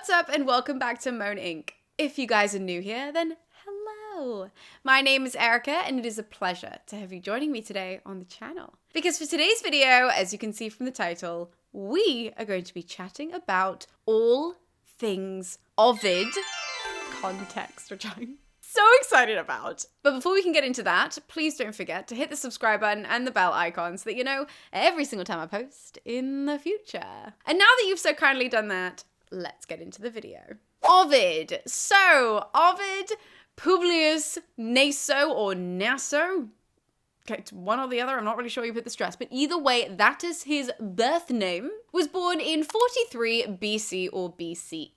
What's up and welcome back to MoAn Inc. If you guys are new here, then hello. My name is Erica and it is a pleasure to have you joining me today on the channel. Because for today's video, as you can see from the title, we are going to be chatting about all things Ovid context, which I'm so excited about. But before we can get into that, please don't forget to hit the subscribe button and the bell icon so that you know every single time I post in the future. And now that you've so kindly done that, let's get into the video. Ovid. So, Ovid Publius Naso or Naso. Okay, it's one or the other, I'm not really sure you put the stress, but either way, that is his birth name, was born in 43 BC or BCE.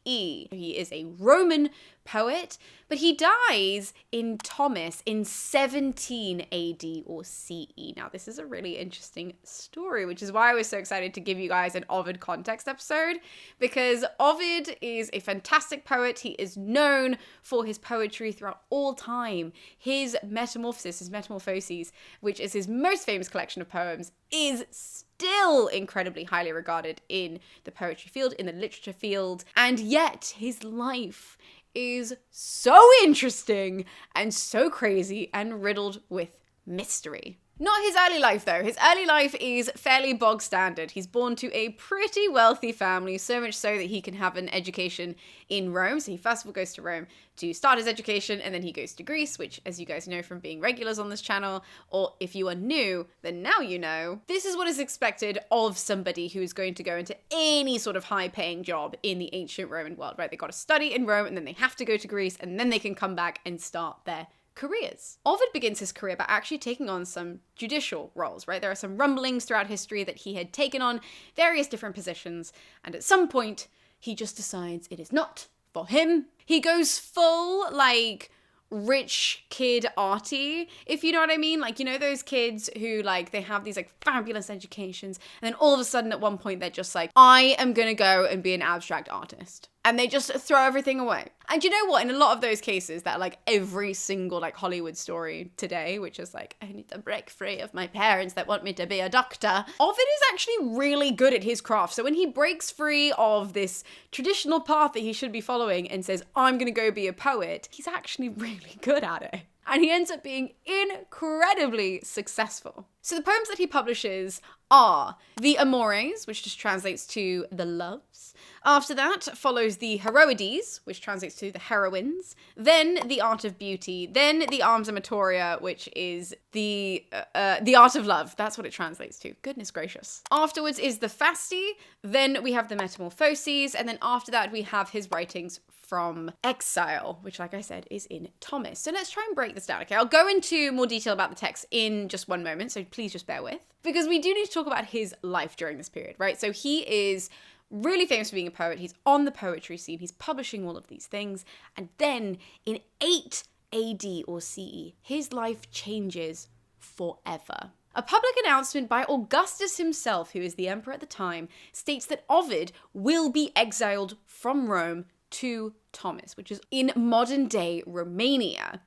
He is a Roman poet, but he dies in Thomas in 17 AD or CE. Now, this is a really interesting story, which is why I was so excited to give you guys an Ovid context episode, because Ovid is a fantastic poet. He is known for his poetry throughout all time. His Metamorphoses, which is his most famous collection of poems, is still incredibly highly regarded in the poetry field, in the literature field, and yet his life is so interesting and so crazy and riddled with mystery. Not his early life though. His early life is fairly bog standard. He's born to a pretty wealthy family, so much so that he can have an education in Rome. So he first of all goes to Rome to start his education, and then he goes to Greece, which, as you guys know from being regulars on this channel, or if you are new, then now you know, this is what is expected of somebody who is going to go into any sort of high-paying job in the ancient Roman world, right? They got to study in Rome, and then they have to go to Greece, and then they can come back and start their careers. Ovid begins his career by actually taking on some judicial roles, right? There are some rumblings throughout history that he had taken on various different positions, and at some point, he just decides it is not for him. He goes full, like, rich kid arty, if you know what I mean. Like, you know those kids who, like, they have these, like, fabulous educations, and then all of a sudden at one point they're just like, I am gonna go and be an abstract artist. And they just throw everything away. And you know what? In a lot of those cases, that like every single like Hollywood story today, which is like, I need to break free of my parents that want me to be a doctor. Ovid is actually really good at his craft. So when he breaks free of this traditional path that he should be following and says, I'm gonna go be a poet, he's actually really good at it. And he ends up being incredibly successful. So the poems that he publishes are the Amores, which just translates to the loves. After that follows the Heroides, which translates to the heroines. Then the Art of Beauty. Then the Arms Amatoria, which is the Art of Love. That's what it translates to. Goodness gracious. Afterwards is the Fasti. Then we have the Metamorphoses. And then after that we have his writings from Exile, which, like I said, is in Thomas. So let's try and break this down, okay? I'll go into more detail about the text in just one moment, so please just bear with. Because we do need to talk about his life during this period, right? So he is really famous for being a poet. He's on the poetry scene. He's publishing all of these things. And then in 8 AD or CE, his life changes forever. A public announcement by Augustus himself, who is the emperor at the time, states that Ovid will be exiled from Rome to Thomas, which is in modern-day Romania.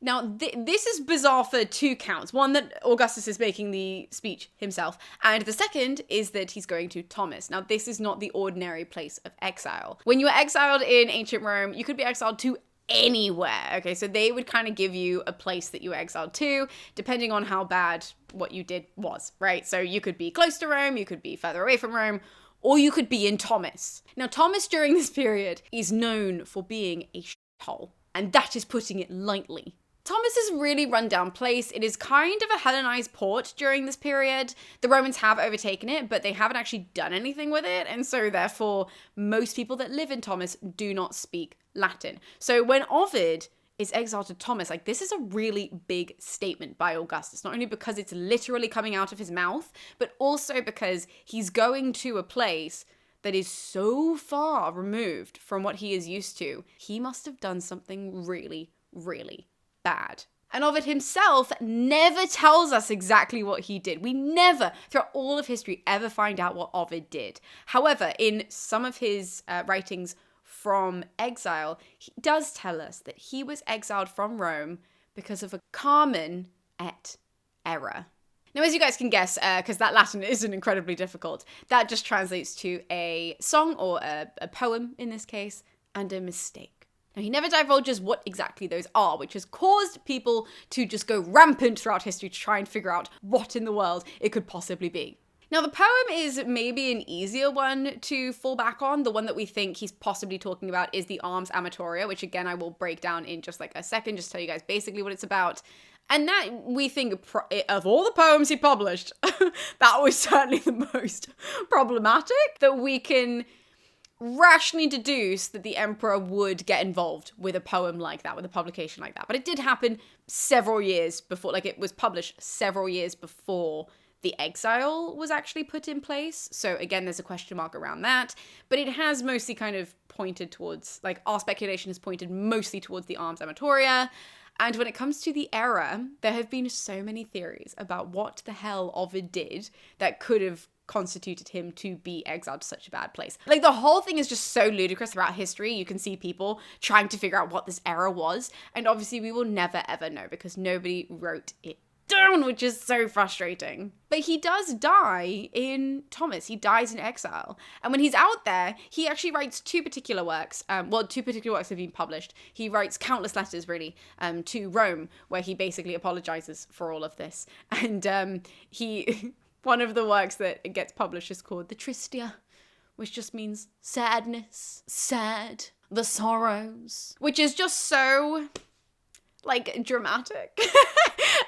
Now, this is bizarre for two counts. One, that Augustus is making the speech himself, and the second is that he's going to Thomas. Now, this is not the ordinary place of exile. When you were exiled in ancient Rome, you could be exiled to anywhere, okay? So they would kind of give you a place that you were exiled to, depending on how bad what you did was, right? So you could be close to Rome, you could be further away from Rome, or you could be in Thomas. Now, Thomas during this period is known for being a shithole, and that is putting it lightly. Thomas is a really run-down place. It is kind of a Hellenized port during this period. The Romans have overtaken it, but they haven't actually done anything with it, and so therefore, most people that live in Thomas do not speak Latin. So when Ovid is exiled to Thomas, like, this is a really big statement by Augustus, not only because it's literally coming out of his mouth, but also because he's going to a place that is so far removed from what he is used to. He must have done something really, really bad. And Ovid himself never tells us exactly what he did. We never, throughout all of history, ever find out what Ovid did. However, in some of his writings from exile, he does tell us that he was exiled from Rome because of a carmen et error. Now, as you guys can guess, because that Latin isn't incredibly difficult, that just translates to a song or a poem in this case, and a mistake. Now, he never divulges what exactly those are, which has caused people to just go rampant throughout history to try and figure out what in the world it could possibly be. Now, the poem is maybe an easier one to fall back on. The one that we think he's possibly talking about is the Ars Amatoria, which again, I will break down in just like a second, just tell you guys basically what it's about. And that, we think, of all the poems he published, that was certainly the most problematic, that we can rationally deduce that the emperor would get involved with a poem like that, with a publication like that. But it did happen several years before, like it was published several years before the Exile was actually put in place. So again, there's a question mark around that. But it has mostly kind of pointed towards, like our speculation has pointed mostly towards the Ars Amatoria. And when it comes to the era, there have been so many theories about what the hell Ovid did that could have constituted him to be exiled to such a bad place. Like, the whole thing is just so ludicrous throughout history. You can see people trying to figure out what this era was. And obviously we will never ever know because nobody wrote it down, which is so frustrating. But he does die in Thomas. He dies in exile. And when he's out there, he actually writes two particular works. Two particular works have been published. He writes countless letters, really, to Rome, where he basically apologizes for all of this. And one of the works that gets published is called the Tristia, which just means sadness, sad, the sorrows, which is just so, like, dramatic.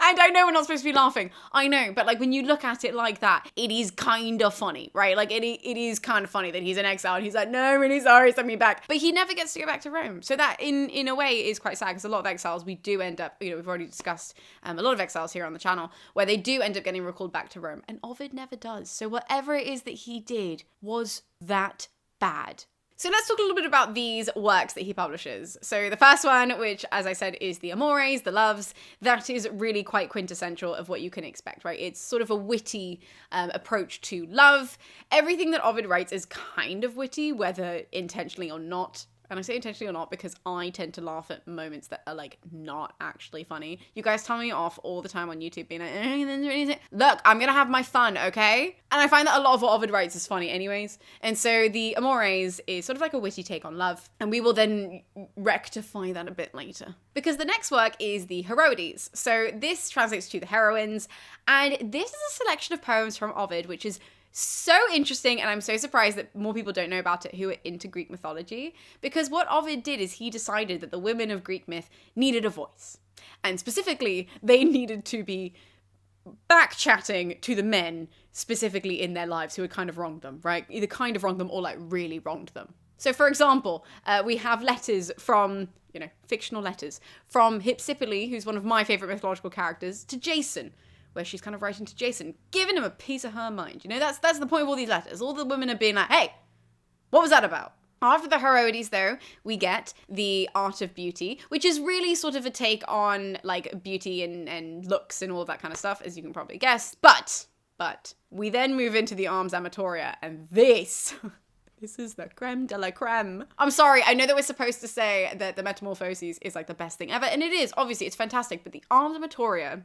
And I know we're not supposed to be laughing. I know, but like when you look at it like that, it is kind of funny, right? Like it is kind of funny that he's in exile and he's like, no, I'm really sorry, send me back. But he never gets to go back to Rome. So that in a way is quite sad because a lot of exiles, we do end up, we've already discussed a lot of exiles here on the channel where they do end up getting recalled back to Rome. And Ovid never does. So whatever it is that he did was that bad. So let's talk a little bit about these works that he publishes. So the first one, which as I said is the Amores, the Loves, that is really quite quintessential of what you can expect, right? It's sort of a witty approach to love. Everything that Ovid writes is kind of witty, whether intentionally or not. And I say intentionally or not because I tend to laugh at moments that are like not actually funny. You guys tell me off all the time on YouTube being like, look, I'm gonna have my fun, okay? And I find that a lot of what Ovid writes is funny anyways. And so the Amores is sort of like a witty take on love. And we will then rectify that a bit later. Because the next work is the Heroides. So this translates to the heroines. And this is a selection of poems from Ovid, which is so interesting, and I'm so surprised that more people don't know about it who are into Greek mythology, because what Ovid did is he decided that the women of Greek myth needed a voice. And specifically, they needed to be back-chatting to the men, specifically in their lives, who had kind of wronged them, right? Either kind of wronged them or like really wronged them. So for example, we have letters from, fictional letters, from Hypsipyle, who's one of my favorite mythological characters, to Jason, where she's kind of writing to Jason, giving him a piece of her mind. That's the point of all these letters. All the women are being like, hey, what was that about? After the Heroides, though, we get the Art of Beauty, which is really sort of a take on like beauty and looks and all of that kind of stuff, as you can probably guess. But we then move into the Ars Amatoria, and this is the creme de la creme. I'm sorry, I know that we're supposed to say that the Metamorphoses is like the best thing ever, and it is. Obviously, it's fantastic, but the Ars Amatoria,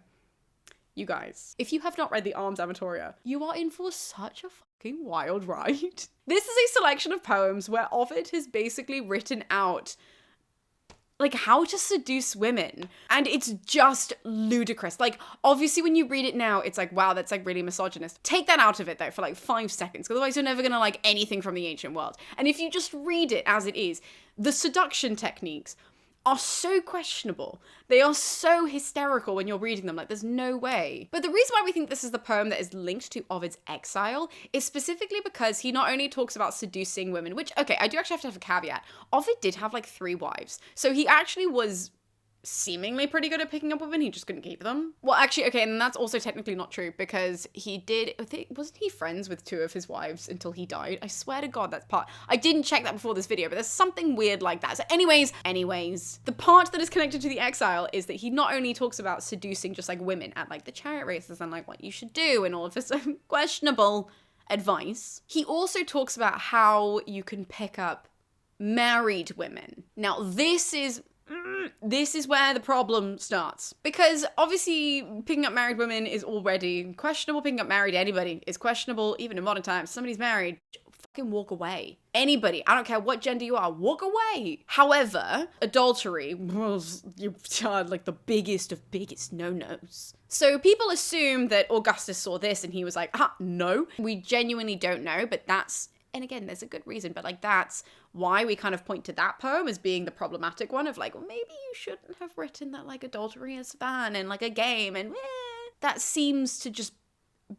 you guys, if you have not read the Ars Amatoria, you are in for such a fucking wild ride. This is a selection of poems where Ovid has basically written out like how to seduce women. And it's just ludicrous. Like, obviously when you read it now, it's like, wow, that's like really misogynist. Take that out of it though for like 5 seconds, because otherwise you're never gonna like anything from the ancient world. And if you just read it as it is, the seduction techniques are so questionable. They are so hysterical when you're reading them, like there's no way. But the reason why we think this is the poem that is linked to Ovid's Exile is specifically because he not only talks about seducing women, which, okay, I do actually have to have a caveat. Ovid did have like 3 wives. So he actually was seemingly pretty good at picking up women, he just couldn't keep them. Well, actually, okay, and that's also technically not true because wasn't he friends with 2 of his wives until he died? I swear to God, that's part. I didn't check that before this video, but there's something weird like that. So anyways, the part that is connected to the Exile is that he not only talks about seducing just like women at like the chariot races and like what you should do and all of this questionable advice, he also talks about how you can pick up married women. Now, this is this is where the problem starts. Because obviously picking up married women is already questionable. Picking up married anybody is questionable, even in modern times. Somebody's married, fucking walk away. Anybody, I don't care what gender you are, walk away. However, adultery was like the biggest of biggest no-nos. So people assume that Augustus saw this and he was like, no. We genuinely don't know, but that's, and again, there's a good reason, but like that's why we kind of point to that poem as being the problematic one of like, well, maybe you shouldn't have written that like adultery is fun and like a game and that seems to just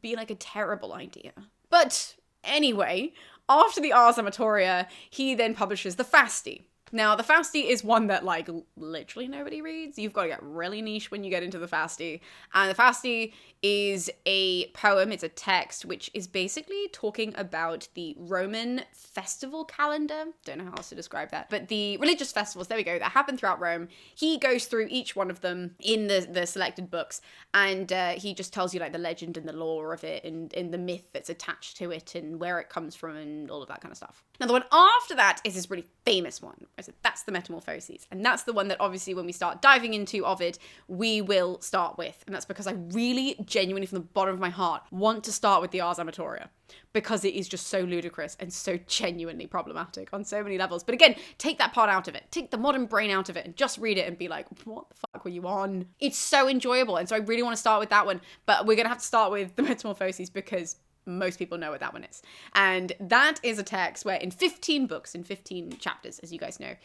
be like a terrible idea. But anyway, after the Ars Amatoria, he then publishes the Fasti. Now, the Fasti is one that, like, literally nobody reads. You've got to get really niche when you get into the Fasti. And the Fasti is a poem, it's a text, which is basically talking about the Roman festival calendar. Don't know how else to describe that. But the religious festivals, there we go, that happen throughout Rome. He goes through each one of them in the selected books. And he just tells you, like, the legend and the lore of it and the myth that's attached to it and where it comes from and all of that kind of stuff. Now, the one after that is this really famous one. So that's the Metamorphoses. And that's the one that obviously when we start diving into Ovid, we will start with. And that's because I really genuinely from the bottom of my heart want to start with the Ars Amatoria because it is just so ludicrous and so genuinely problematic on so many levels. But again, take that part out of it. Take the modern brain out of it and just read it and be like, what the fuck were you on? It's so enjoyable. And so I really want to start with that one. But we're going to have to start with the Metamorphoses because most people know what that one is. And that is a text where in 15 books, in 15 chapters, as you guys know,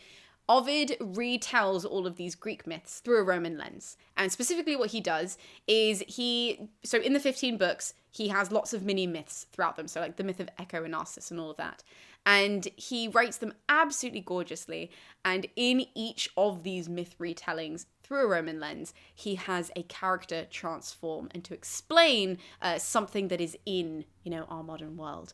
Ovid retells all of these Greek myths through a Roman lens. And specifically what he does is so in the 15 books, he has lots of mini myths throughout them. So like the myth of Echo and Narcissus and all of that. And he writes them absolutely gorgeously. And in each of these myth retellings through a Roman lens, he has a character transform and to explain something that is in, our modern world.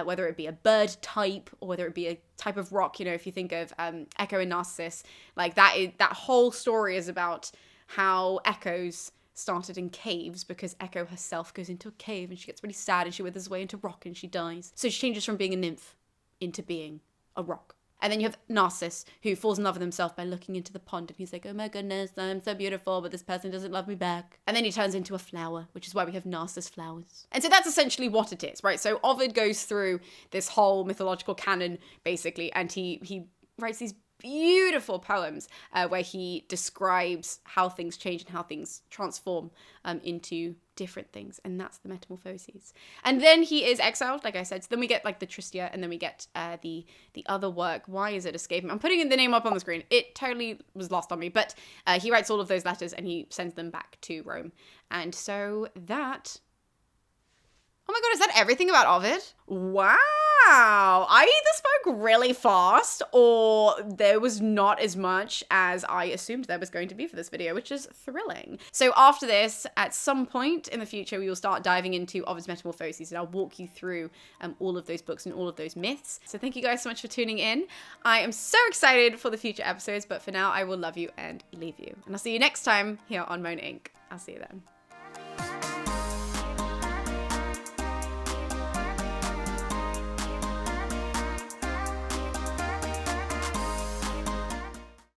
Whether it be a bird type or whether it be a type of rock, if you think of Echo and Narcissus, like that whole story is about how echoes started in caves because Echo herself goes into a cave and she gets really sad and she withers away into rock and she dies. So she changes from being a nymph into being a rock. And then you have Narcissus, who falls in love with himself by looking into the pond. And he's like, oh my goodness, I'm so beautiful, but this person doesn't love me back. And then he turns into a flower, which is why we have Narcissus flowers. And so that's essentially what it is, right? So Ovid goes through this whole mythological canon, basically, and he writes these beautiful poems where he describes how things change and how things transform into different things, and that's the Metamorphoses. And then he is exiled, like I said. So then we get like the Tristia, and then we get the other work. Why is it escaping? I'm putting the name up on the screen. It totally was lost on me, but he writes all of those letters and he sends them back to Rome. And so that. Oh my god, is that everything about Ovid? Wow! I either spoke really fast or there was not as much as I assumed there was going to be for this video, which is thrilling. So after this, at some point in the future, we will start diving into Ovid's Metamorphoses and I'll walk you through all of those books and all of those myths. So thank you guys so much for tuning in. I am so excited for the future episodes, but for now, I will love you and leave you. And I'll see you next time here on MoAn Inc. I'll see you then.